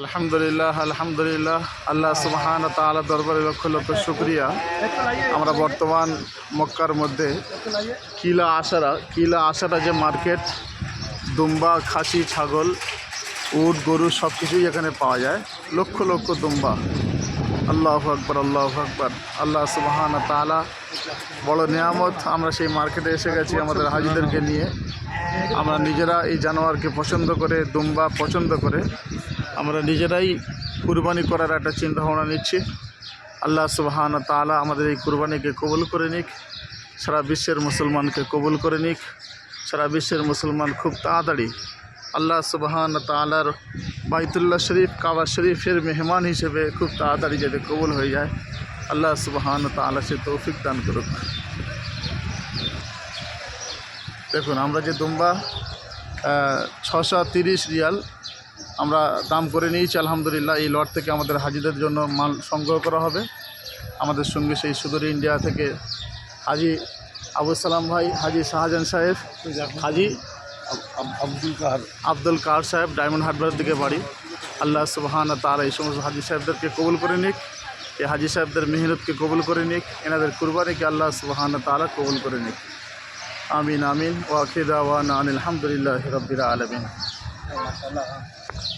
আলহামদুলিল্লাহ আলহামদুলিল্লাহ আল্লাহ সুবহানাহু ওয়া তাআলা দরবারে লক্ষ লক্ষ শুকরিয়া। আমরা বর্তমান মক্কার মধ্যে কিলা আশারা যে মার্কেট, দুম্বা, খাসি, ছাগল, উট, গরু সব কিছুই এখানে পাওয়া যায়। লক্ষ লক্ষ দুম্বা। আল্লাহু আকবার, আল্লাহু আকবার। আল্লাহ সুবহানাহু ওয়া তাআলা বড় নিয়ামত। আমরা সেই মার্কেটে এসে গেছি আমাদের হাজিদেরকে নিয়ে। আমরা নিজেরা এই জানোয়ারকে পছন্দ করে, দুম্বা পছন্দ করে আমরা নিজেরাই কুরবানি করার একটা চিন্তাভাবনা নিচ্ছি। আল্লাহ সুবহানাহু ওয়া তাআলা আমাদের এই কুরবানিকে কবুল করে নিক, সারা বিশ্বের মুসলমানকে কবুল করে নিক। সারা বিশ্বের মুসলমান খুব তাড়াতাড়ি আল্লাহ সুবহানাহু ওয়া তাআলার বাইতুল্লাহ শরীফ, কাবা শরীফের মেহমান হিসেবে খুব তাড়াতাড়ি যাতে কবুল হয়ে যায়, আল্লাহ সুবহানাহু ওয়া তাআলা সে তৌফিক দান করুক। দেখুন, আমরা যে দুম্বা 630 রিয়াল আমরা দাম করে নিয়েছি। আলহামদুলিল্লাহ, এই লট থেকে আমাদের হাজিদের জন্য মাল সংগ্রহ করা হবে। আমাদের সঙ্গে সেই সুদূর ইন্ডিয়া থেকে হাজি আবু সালাম ভাই, হাজি শাহজাহান সাহেব, হাজি আব্দুল কার সাহেব, ডায়মন্ড হারবারের দিকে বাড়ি। আল্লাহ সুবহানাহু ওয়া তাআলা এই সমস্ত হাজি সাহেবদেরকে কবুল করে নিক, এই হাজি সাহেবদের মেহনতকে কবুল করে নিক, এনাদের কুরবানিকে আল্লাহ সুবহানাহু ওয়া তাআলা কবুল করে নিক। আমিন আমিন। ওয়া আখিরু দাওয়ানা আনিল হামদুলিল্লাহি রাব্বিল আলামিন।